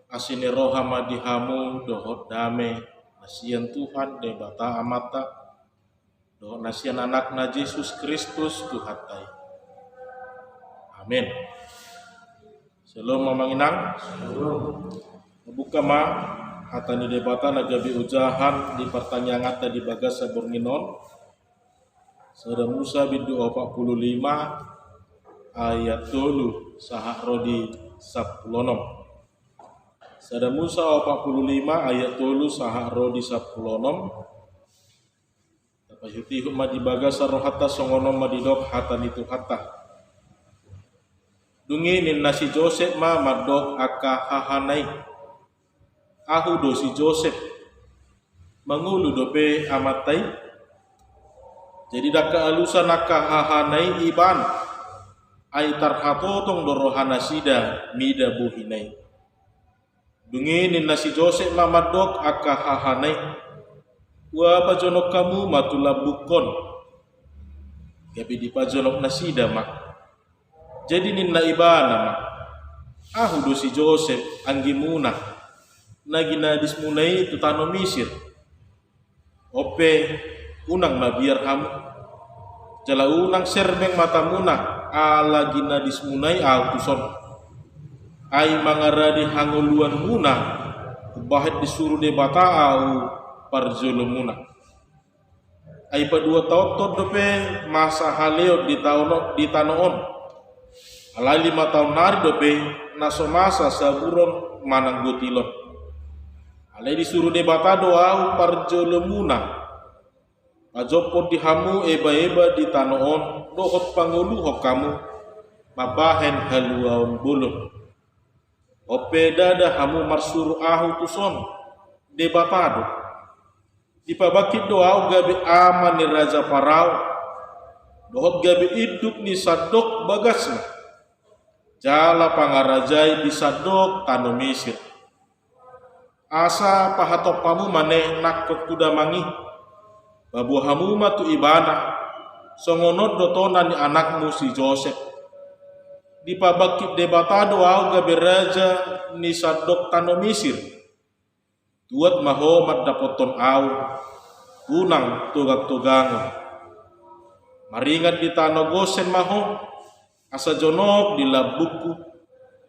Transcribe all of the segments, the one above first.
asini roha madihamu dohot dame nasian Tuhan de bata amata dohot nasian anakna Yesus Kristus Tuhatai. Amin. Shalom mamanginang. Buka ma hatani debata nagabi ujahan di pertanyaan di bagas saburninon. Sada Musa bindu 45 ayat 2 sahak rodi 10. Sada Musa 45 ayat 2 sahak rodi 10. Tapayuti huma di bagas rohata songonom madidok hatani tu hatta. Dungi nin nasi Joseph ma madok aka hahanai. Ahu do si Joseph mangulu dope amatai. Jadi daka alusan aka hahanai iban ai tarhatotong dorohana sida mida buhinai. Dungi nin nasi Joseph ma madok aka hahanai. Wa pajonok kamu matulabukon. Gabi di pajonok nasida mak. Jadi ninna ibana ma ahu do si Joseph anggimuna nagina dismunai tutano Misir ope unang mabiar hamu jala unang serbeng matamuna ala gina dismunai tuson ai mangaradi hanguluan muna kubahet disuruh de bata au parjolomuna ai padua tautot dope masa haleo di tanoon alai 5 tahun nari dope naso masa saburon manang gotilon. Alai disuruh debata doa parjolemuna. Pajopot dihamu eba-eba di tanoon dohot pangulu kamu mabahen haluaon bolong. Ope dada hamu marsuru ahu tuson debatado. Dipabakit doa gabe aman ni Raja Parao. Dohot gabe iduk ni sadok bagasna. Jala pangarajai disadok tano Misir. Asa pahatok pamu maneh nakot kuda mangi. Babu hamu matu ibana. Songonot dotonan ni anakmu si Joseph. Dipabakit debatado au gabe raja ni sadok tano Misir. Tuat mahomat dapoton au. Unang tugag-tugangan. Maringat di tano Gosen maho. Asa jonok di labuku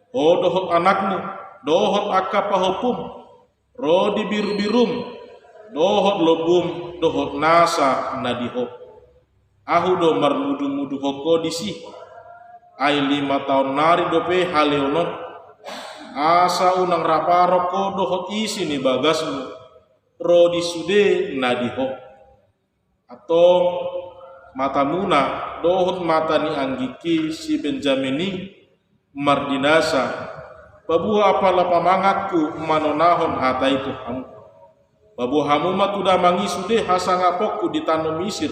dohot anakmu dohot aka pahopum rodi biru-birum dohot lobum dohot nasa nadiho ahu do marmudu-mudu hoko disi ai 5 tahun nari dope haleonon asa unang raparoko dohot isi ni bagasmu rodi sude nadiho atau matamuna dohot mata ni anggiki si Benjamini mardinasa babuha apala pamangatku manonahon hata itu hamu babu hamu matuda mangi sude hasangapokku di tanah Misir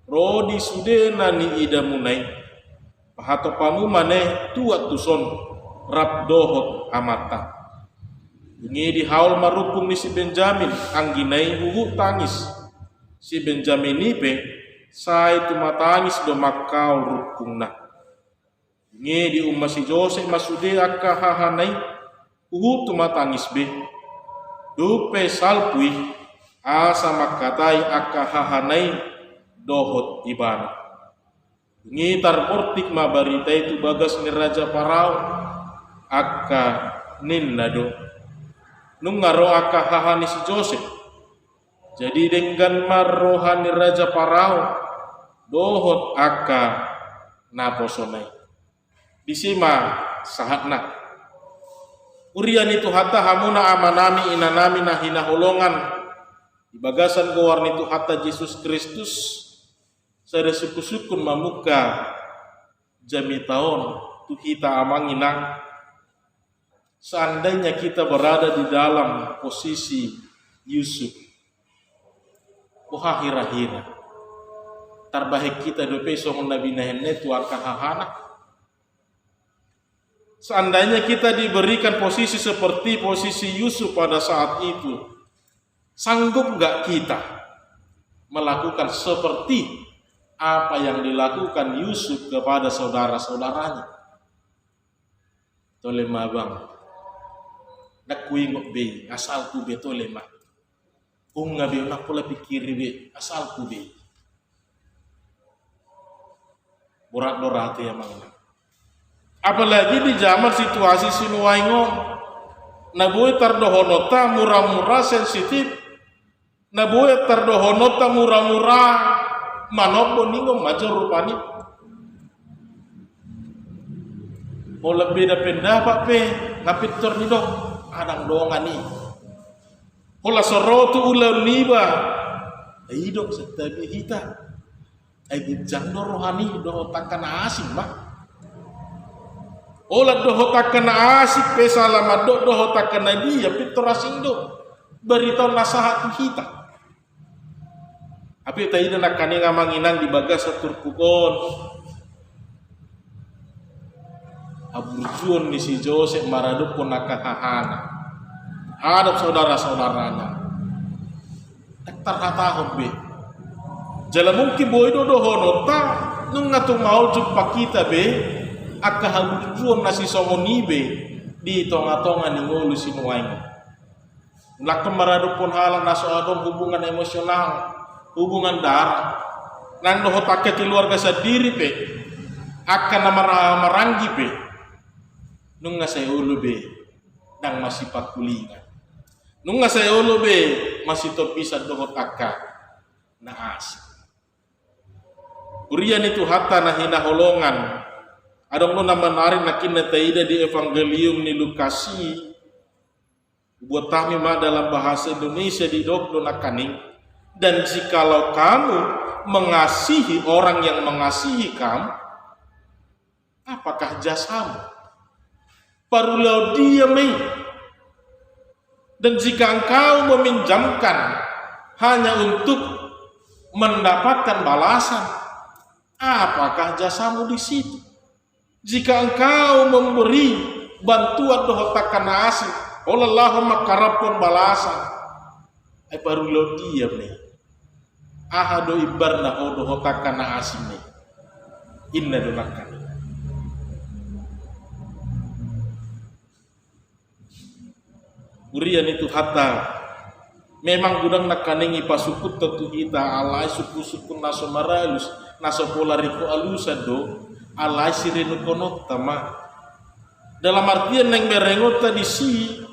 rodi sude nani idamunai pahato pamu maneh tuat tuson rap dohot amata ini di haul marupung ni si Benjamin angginai uhu tangis si Benjamin ipe sai tumatangis do makau rukungna. Nge di umma si Joseph masude akka hahanai uhu tumatangis be. Dupe salpui asa makatai akka hahanai dohot ibana. Nge tarportik mabarita itu bagas ni Raja Parao akka ninnado. Nung ngaro akka hahani si Joseph. Jadi dengan marohani Raja Parao dohot aka naposonai disima sahatna urian itu hatta hamuna amanami inanami nahina holongan di bagasan gowarni itu hatta Yesus Kristus sada suku-sukun mamuka jami tahun tu kita amanginang seandainya kita berada di dalam posisi Yusuf hira-hira tarbahik kita dope songon nabi nahenne tu hahana. Seandainya kita diberikan posisi seperti posisi Yusuf pada saat itu, sanggup enggak kita melakukan seperti apa yang dilakukan Yusuf kepada saudara-saudaranya? Tole mabang. Dak kuingok be asal ku be tole mak. Unga be nak pula pikir be asal ku be. Borak-borak ya mang. Apalagi di zaman situasi sinuaingon. Nabuai tardohonota murah-murah sensitif. Nabuai tardohonota murah-murah manopo ningo majo rupani. Mau lebih dah pendapat pe ngapit tornido adang doang ni. Hola sorotu ulam niba. Aidok setabi hita. Aidit jando rohani doh takkan asing mah. Olah doh takkan asik pe salamat doh takkan dia pitor asing do. Beritahu nasihat hita. Api taida nak kani ngamanginan di bagas satur kukon. Aburjun di si Joseph Maraduk pun nakahahana. Hadap saudara-saudaranya. Ektar hatahon be. Jala mungkin boy do honota nung ngatung mau jumpa kita be. Akka haburjun nasi somoni be di tonga-tonga ni ngolu sinuaing. Lakem Maraduk pun halang naso adong hubungan emosional, hubungan darah. Nang dohotake keluarga sendiri pe. Akan maranggi pe. Nung nga saya ulu be dang masih pakulingan. Nung nga saya ulu be masih terpisah dohot akka na asik. Urian itu hatta na hina holongan. Adong nuna menarik nakin na taida di evangelium ni Lukasi. Buat kami mah dalam bahasa Indonesia di dokdo nakaning. Dan jikalau kamu mengasihi orang yang mengasihi kamu, apakah jasamu? Parulau dia mei. Dan jika engkau meminjamkan hanya untuk mendapatkan balasan, apakah jasamu di situ? Jika engkau memberi bantuan dohotakan asing, Allahumma karapun balasan, parulau dia mei. Ahado ibarna dohotakan asing mei. Inna donakan. Urian itu hatta memang gudang nakaningi pasukut tentu kita alai suku-suku naso maralus naso polariku alusan do alai sirenu konot tama dalam artian yang merengota di si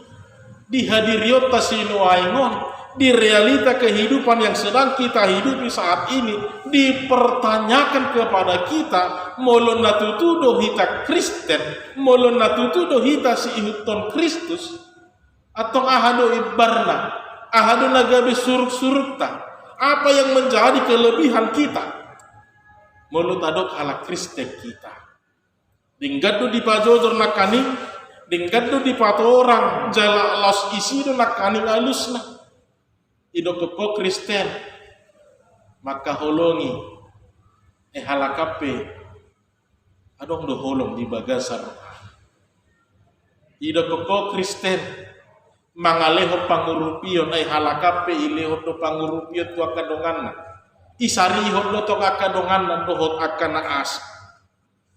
dihadiriota sinuaingon di realita kehidupan yang sedang kita hidupi saat ini dipertanyakan kepada kita molon natutudo hita Kristen molon natutudo hita si ihuton Kristus atau ahado ibarna, ahado nagabe suruk-surukta, apa yang menjadi kelebihan kita? Mulut adok ala Kristen kita. Dinggadu di pajodor nakaning, dinggadu di patorang jala los isi do nakaning alusna. Idok kepo Kristen, maka holongi, halakape, adong do holong di bagasan. Idok kepo Kristen, mangaleho pangurupion ay halakape ileho do pangurupion tu akadonganna isariho do to akadonganna dohot akana as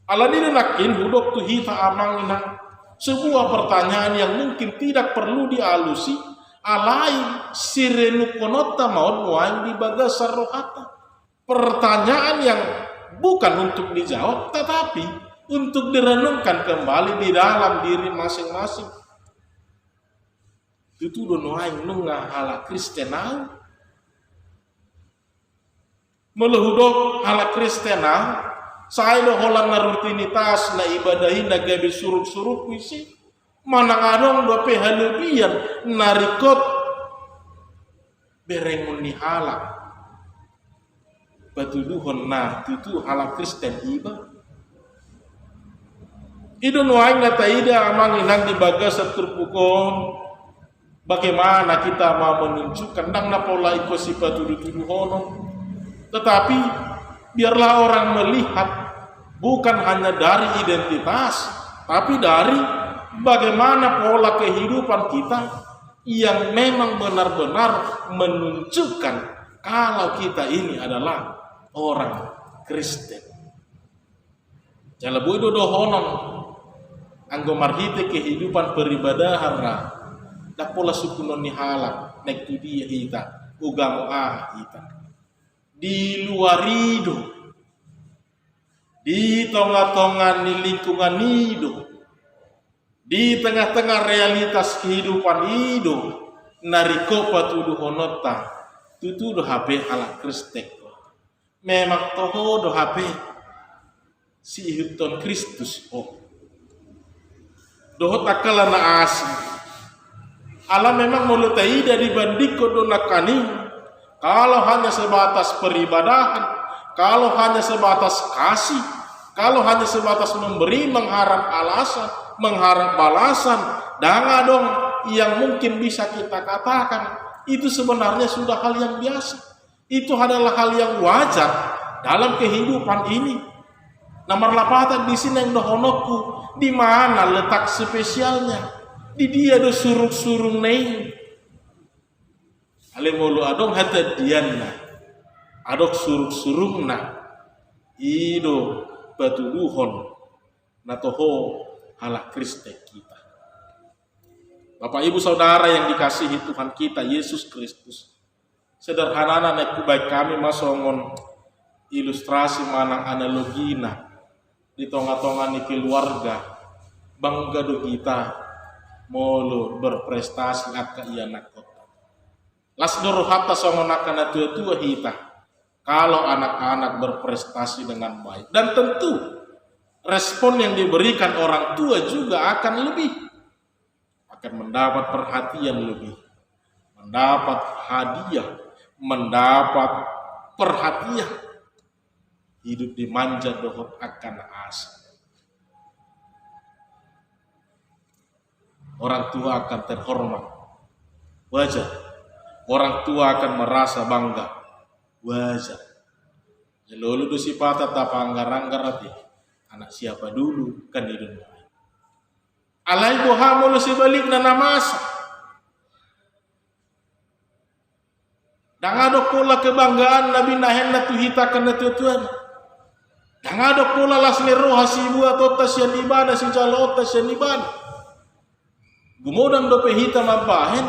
alani nakin hudok tu hita amangina sebuah pertanyaan yang mungkin tidak perlu dialusi alai sirenu konota maut muain di bagasar rohata pertanyaan yang bukan untuk dijawab tetapi untuk direnungkan kembali di dalam diri masing-masing. Itu do noaing nunga ala Kristenau melehudok ala Kristenau saya do holang na rutinitas na ibadahin na gabi suruk-suruk wisi manang adong do pe halubian narikot berengun ni hala batuduhon na tutu ala Kristen iba ido noaing na taida amang inang di bagas at terpukon. Bagaimana kita mau menunjukkan dang na pola iko sifat tuduh-tuduh hono. Tetapi biarlah orang melihat bukan hanya dari identitas, tapi dari bagaimana pola kehidupan kita yang memang benar-benar menunjukkan kalau kita ini adalah orang Kristen. Jalabu itu dohonon anggo marhite kehidupan peribadahan dak pola sukunon ni halak nek tu dia ita ugamo ita di luar itu, di tengah-tengah ni lingkungan itu, di tengah-tengah realitas kehidupan itu, nariko patuduh honota tutu do HP halak Kristek memang toho do HP si Hilton Kristus dohot akala na asing ala memang mulut ida dibanding kodonakani kalau hanya sebatas peribadahan, kalau hanya sebatas kasih, kalau hanya sebatas memberi mengharap alasan, mengharap balasan, danga dong yang mungkin bisa kita katakan itu sebenarnya sudah hal yang biasa. Itu adalah hal yang wajar dalam kehidupan ini. Nomor lapatan di sini yang dohonokku, di mana letak spesialnya? Di dia do suruk-surung neng. Ale mulu adong hata dianna, adok suruk-surungna, ido batuduhon, natoho halak Kristek kita. Bapak Ibu Saudara yang dikasihi Tuhan kita Yesus Kristus, sederhana nek baik kami masongon ilustrasi manang analogina di tongah-tongah ni keluarga bangga do kita molo berprestasi akka iya nak kota lasdoro hatta songonakana tua-tua hita kalau anak-anak berprestasi dengan baik, dan tentu respon yang diberikan orang tua juga akan mendapat perhatian lebih, mendapat hadiah, mendapat perhatian. Hidup dimanja dohot akan asa. Orang tua akan terhormat, wajar. Orang tua akan merasa bangga, wajar. Lalu do sifat tapa anggar-anggar anak siapa dulu kan di dunia. Alai boha mulu sebalik na namasa. Dangado pula kebanggaan Nabi nahen na tuhita kana tutuan. Dangado pula lasne roha sibu atau tasyan ibadah si jalo tasyan ibadah. Gumodang do pehita mabahen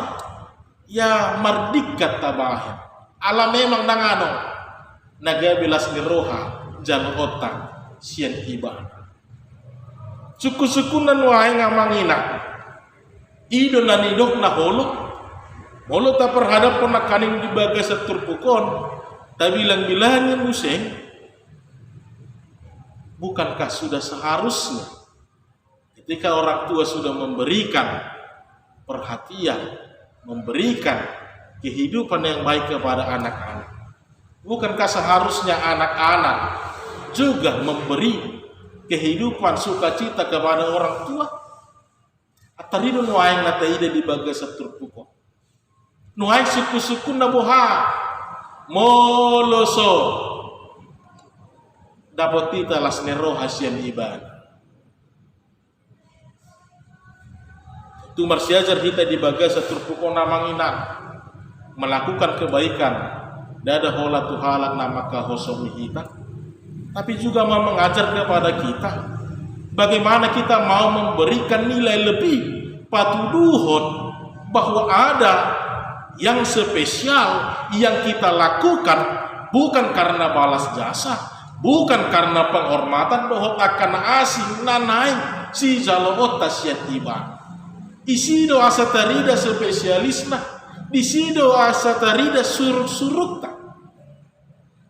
ya mardikat tabahen. Ala memang dangado nagabilas ni roha jalo otak sian ibadah. Suku-sukunan wae ngamangina. Ido nanidok na holo. Molo ta perhadap penakaning di bagai seturpukon. Ta bilang-bilangnya museng. Bukankah sudah seharusnya ketika orang tua sudah memberikan perhatian, memberikan kehidupan yang baik kepada anak-anak, bukankah seharusnya anak-anak juga memberi kehidupan sukacita kepada orang tua? Atarido nuaing nataida di bagai seturpukon. Nuaing suku-suku nabuha moloso dapat kita lasne roh hasian ibadah. Itu marsiajar kita di bagai seturpukon namanginan melakukan kebaikan. Dada hola tuhalak nama kahosomi kita. Tapi juga mau mengajar kepada kita bagaimana kita mau memberikan nilai lebih patuduhon bahwa ada yang spesial yang kita lakukan bukan karena balas jasa, bukan karena penghormatan bahwa akan asing nanai si jalo tasyan iba. Isido asa tarida spesialisna, disido asa tarida suruk-surukta.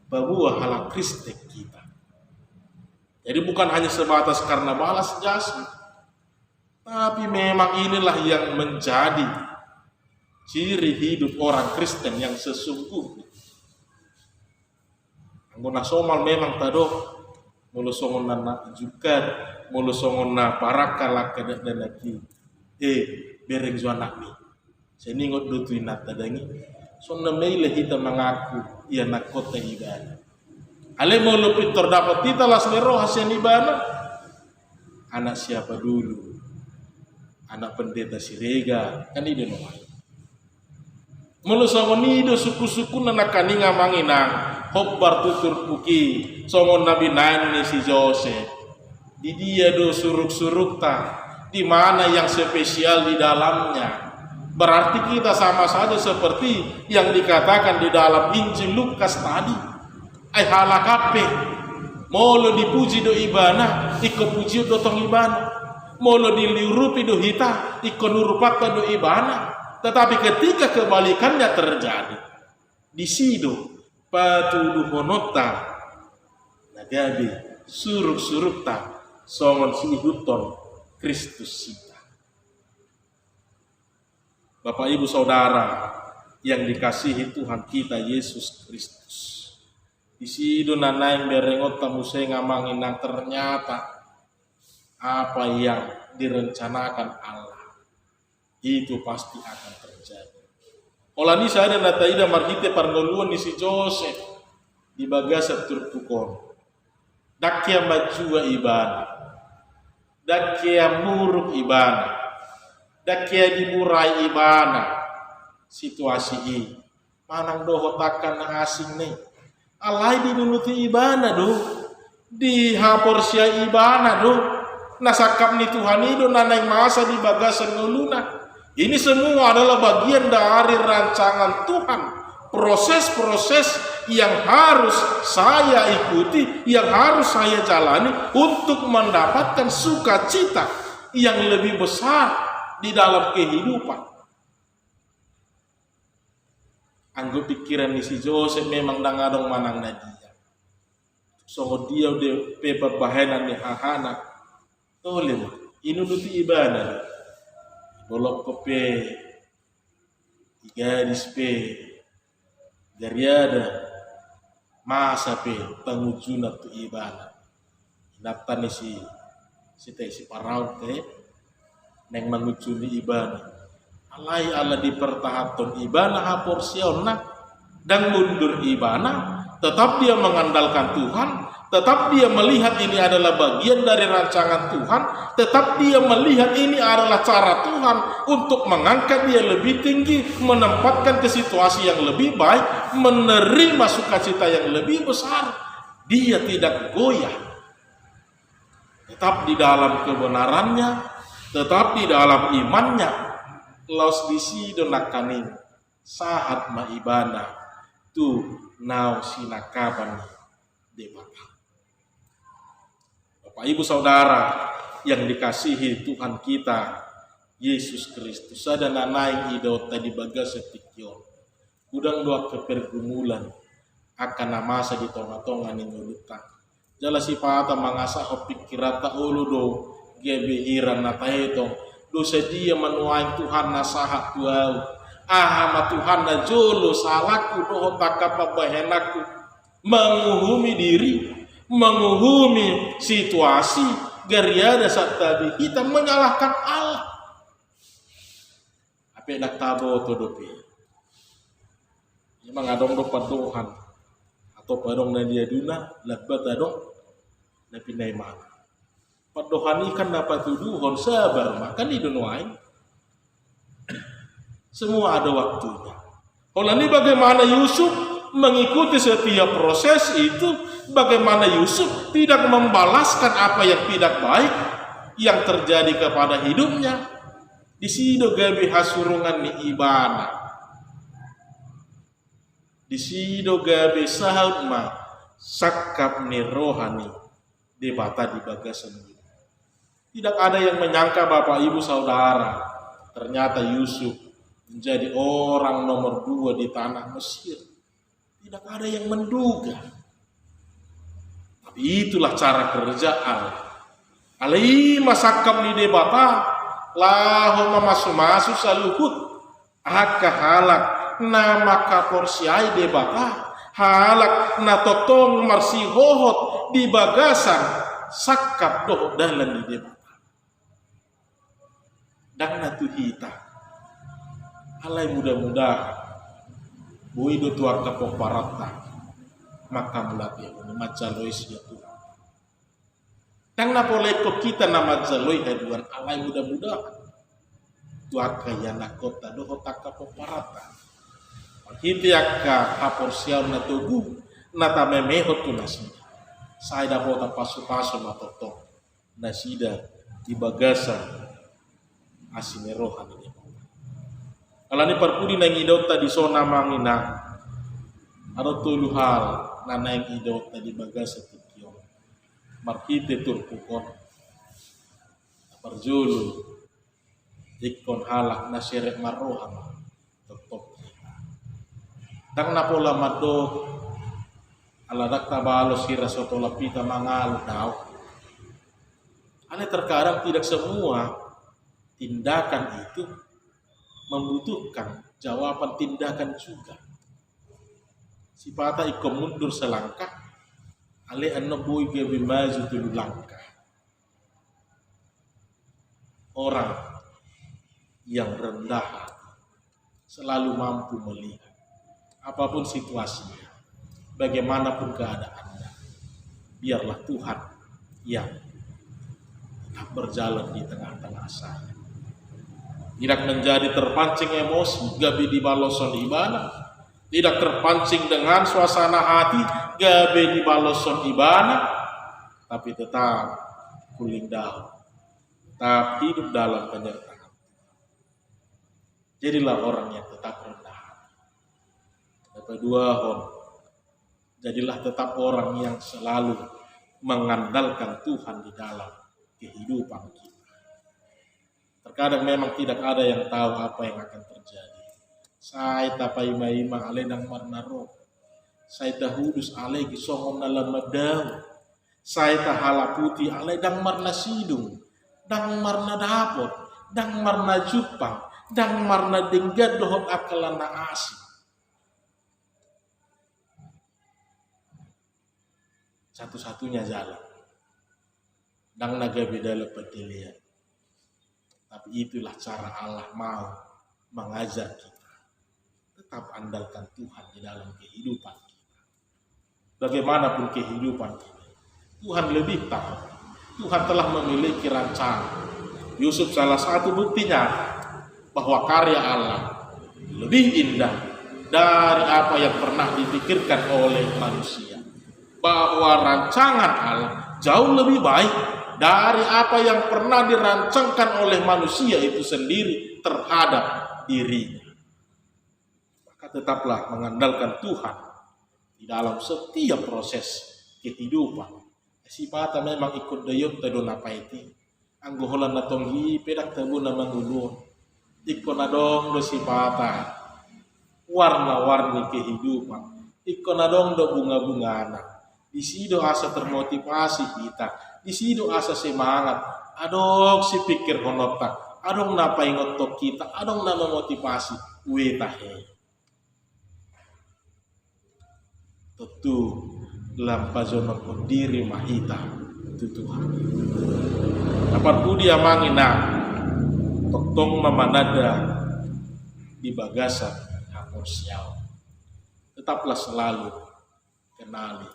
Bahwa halak Kristek kita. Jadi bukan hanya sebatas karena balas jasa, tapi memang inilah yang menjadi ciri hidup orang Kristen yang sesungguhnya. Anggona somal memang tado mulu songon na juga mulu songon na parakala kada danaki bereng zuanak mi. Seningot dutuin nata dangi. Sonna meile hita mengaku ia nak kota ibadah. Ale mulu pitor dapat kita lasne roh hasian ibadah. Anak siapa dulu? Anak pendeta Sirega kan ide nomai. Mulu songon nido suku-suku nanakani ngamanginang hobbar tutur puki songon nabi nani si Joseph. Di dia do suruk-suruk ta di mana yang spesial di dalamnya. Berarti kita sama saja seperti yang dikatakan di dalam Injil Lukas tadi. Ai halakape molo dipuji do ibana, iko puji do tong ibana. Molo diliurupi do hita, iko nurupata do ibana. Tetapi ketika kebalikannya terjadi, di sido patudu honota nagabe suruk-suruk ta songon sihuton Kristus sita. Bapak Ibu Saudara yang dikasihi Tuhan kita Yesus Kristus. Di sido nanaing berengot tamu saya ngamangin yang ternyata apa yang direncanakan Allah itu pasti akan terjadi. Olani saya dan nataida margite parnoluan di si Joseph di bagasa turpukon. Dakya majua ibana. Dakya muruk ibana. Dakya dimurai ibana. Situasi ini manang doho takkan asing nih. Alai dinunuti ibana do. Di haporsia ibana do. Nasakap ni Tuhan itu nanay masa di bagasan nuluna. Ini semua adalah bagian dari rancangan Tuhan. Proses-proses yang harus saya ikuti, yang harus saya jalani untuk mendapatkan sukacita yang lebih besar di dalam kehidupan. Anggo pikiran si Joseph memang dangadong manang na dia. So dia de pepa bahanan ni hahana. Tolong inuduti ibana. Bolok kope. Igadis pe. Gariada. Masa pe pangujuna tu ibana. Inatan ni si paraun te. Neng mangujuni ibana. Alai ala dipertahankan ibana haporsiona dan mundur ibana, tetap dia mengandalkan Tuhan, tetap dia melihat ini adalah bagian dari rancangan Tuhan, tetap dia melihat ini adalah cara Tuhan untuk mengangkat dia lebih tinggi, menempatkan ke situasi yang lebih baik, menerima sukacita yang lebih besar. Dia tidak goyah, tetap di dalam kebenarannya, tetap di dalam imannya. Laos disi donakaning saat maibana tu nau sinakaban debata. Bapak Ibu Saudara yang dikasihi Tuhan kita Yesus Kristus, ada nanaing idota di bagas setikyon. Udang doa kepergumulan akan namasa di tonga-tonga ninggulutan. Jala sipata mangasa opikirata uludo gebehiran natahetong. Dosa dia menuai Tuhan nasahat tuau. Ahama Tuhan na jolo salahku doho takapa bahenaku. Menguhumi diri, menguhumi situasi. Gariada saat tadi kita menyalahkan Allah. Apa nak tabo to dope. Memang adong dopat Tuhan atau padong na dia duna lebat adong na pinay mana. Padohan ikan dapat tuduhon sabar makan di dunuai. Semua ada waktunya. Kalau ini bagaimana Yusuf mengikuti setiap proses itu, bagaimana Yusuf tidak membalaskan apa yang tidak baik yang terjadi kepada hidupnya. Di sido gabi hasurungan ni ibana. Di sido gabi sahut ma sakap ni rohani debata di bagasan. Tidak ada yang menyangka Bapak Ibu Saudara, ternyata Yusuf menjadi orang nomor 2 di tanah Mesir. Tidak ada yang menduga. Tapi itulah cara kerja Allah. Alai masakam ni debata, lahoma masu-masu saluhut, aka halak nama kaporsiai debata, halak na totong marsihohot di bagasan, sakap doh dalam di debata. Dan natu hita alai mudah-mudahan buido tuar kapok parata maka mulat ya macaloi sia Tuhan. Dan napoleko kita nama jaloi haduan alai mudah-mudahan tuar kaya nakota doho tak kapok parata hiti akka haporsiau na tugu nata memeho tu nasida saya dapat pasu-pasu matotong nasida di bagasan asine rohan ini. Palani parpudi nang idot tadi sona mangina. Aro tulu hal na nang idot tadi bagasa tikyo. Markite turpukon. Parjulu ikon halak na seret maroham tetop. Dang napola mado aladak tabalo sira soto lapita mangal daw. Ane terkadang tidak semua tindakan itu membutuhkan jawaban tindakan juga. Sipata iko mundur selangkah, ale anno boy ge maju tulu langkah. Orang yang rendah hati selalu mampu melihat apapun situasinya, bagaimanapun keadaannya. Biarlah Tuhan yang tetap berjalan di tengah-tengah saya. Tidak menjadi terpancing emosi, gabe di baloson ibana. Tidak terpancing dengan suasana hati, gabe di baloson ibana. Tapi tetap cooling down, tetap hidup dalam penyertaan. Jadilah orang yang tetap rendah hati. Yang kedua, jadilah tetap orang yang selalu mengandalkan Tuhan di dalam kehidupan kita. Terkadang memang tidak ada yang tahu apa yang akan terjadi. Saya tapai maima ale nang marnaro. Saya tahudus ale gisongon dalam madau. Saya tahala putih ale dang marna sidung, dang marna dapot, dang marna jupang, dang marna denggad dohot akalana asi. Satu-satunya jalan. Dang naga beda lepat dilihat. Tapi itulah cara Allah mau mengajar kita. Tetap andalkan Tuhan di dalam kehidupan kita. Bagaimanapun kehidupan kita, Tuhan lebih tahu. Tuhan telah memiliki rancangan. Yusuf salah satu buktinya bahwa karya Allah lebih indah dari apa yang pernah dipikirkan oleh manusia. Bahwa rancangan Allah jauh lebih baik dari apa yang pernah dirancangkan oleh manusia itu sendiri terhadap dirinya. Maka tetaplah mengandalkan Tuhan di dalam setiap proses kehidupan. Sipata memang ikut dayot tadon apa itu. Anggoholan na tonggi pedak tabu na mangulun. Ikon adong do sipata. Warna-warni kehidupan. Ikon adong do bunga-bungana. Di sido asa termotivasi kita. Di sido asa semangat. Adong si pikir honotak. Adong napa ingotok kita. Adong nama motivasi. Wetahe. Tentu lampazono kondiri mahita itu Tuhan. Dapat budi amangina toktong mamanada di bagasan hapor siau. Tetaplah selalu kenali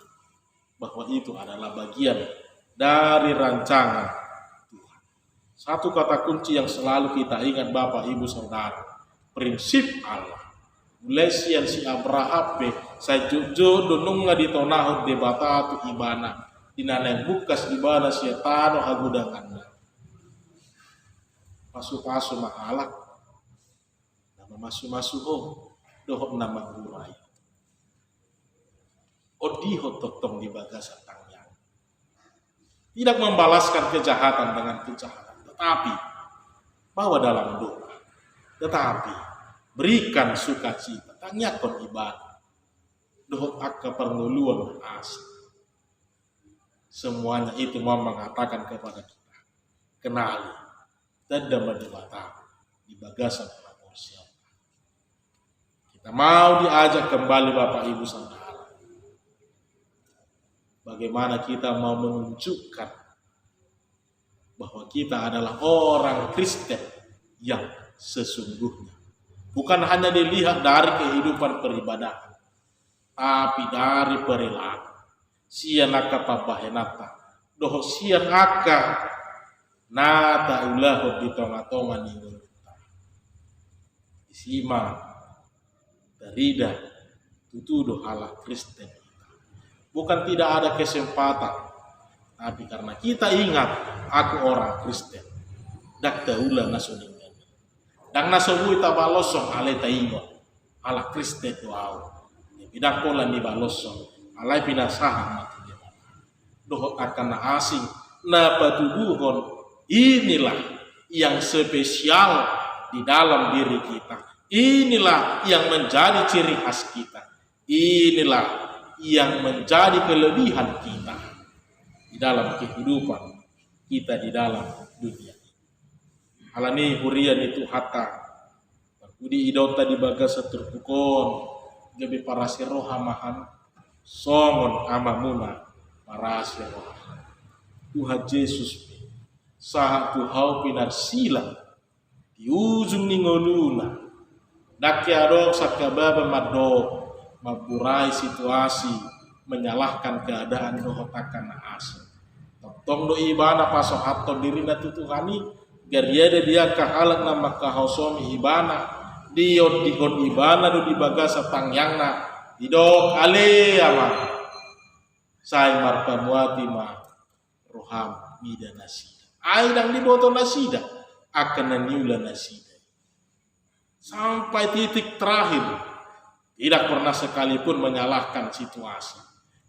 bahwa itu adalah bagian dari rancangan Tuhan. Satu kata kunci yang selalu kita ingat Bapak Ibu Saudara, prinsip Allah. Mulai sian si Abraham saya jujur dunung di tonahut de batatu ibana dinaneng bukas ibana sia tano agudanganna pasu-pasu mahalak nama masu-masu dohot nama gurai odihot totong di bagasan tangyang. Tidak membalaskan kejahatan dengan kejahatan, tetapi bawa dalam doa, tetapi berikan sukacita, tanyakan ibadah, dohot akka penguluan asa. Semuanya itu mau mengatakan kepada kita, kenali, dadam di mata, di bagasan manusia. Kita mau diajak kembali Bapak Ibu Saudara. Bagaimana kita mau menunjukkan bahwa kita adalah orang Kristen yang sesungguhnya. Bukan hanya dilihat dari kehidupan peribadahan, tapi dari perilaku. Sianaka papahenata, doh sianaka nata ulahu di tonga-tonga ningun. Isima darida tutudo ala Kristen. Bukan tidak ada kesempatan, tapi karena kita ingat aku orang Kristen. Dak taula nasuningan. dang nasobui tabalosong ale taingo ala Kristen tuau bidang pola ni balosong alai pinasahan mati doh akan asing na patuduhon inilah yang spesial di dalam diri kita, inilah yang menjadi ciri khas kita, inilah yang menjadi kelebihan kita di dalam kehidupan kita di dalam dunia. Alani hurian itu hatta budi idota di baga seterpukon gabe para sirohamahan songon amamuna para sirohamahan Tuhan Yesus saha tuhau pinar silang di ujung ningoluna dakyadok sakababa madok maburai situasi menyalahkan keadaan dohotakan asal tong do ibana pasohaton diri na tutuhani gariada dia kahalak nama kahosomi ibana diod dihon ibana do dibaga satangyangna didok ale ama say marpamuati ma roham mida nasida ay dang diboto nasida akan naniula nasida sampai titik terakhir tidak pernah sekalipun menyalahkan situasi,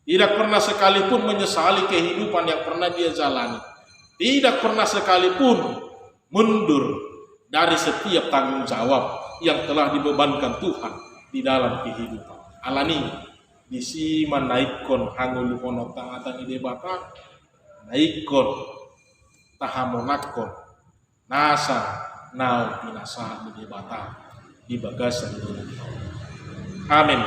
tidak pernah sekalipun menyesali kehidupan yang pernah dia jalani, tidak pernah sekalipun mundur dari setiap tanggung jawab yang telah dibebankan Tuhan di dalam kehidupan. Alani disi menaikkan hangulukono tangatan ide bata, naikkan tahamonakon nasa nau pinasahan ide bata di bagasan dunia. Amin.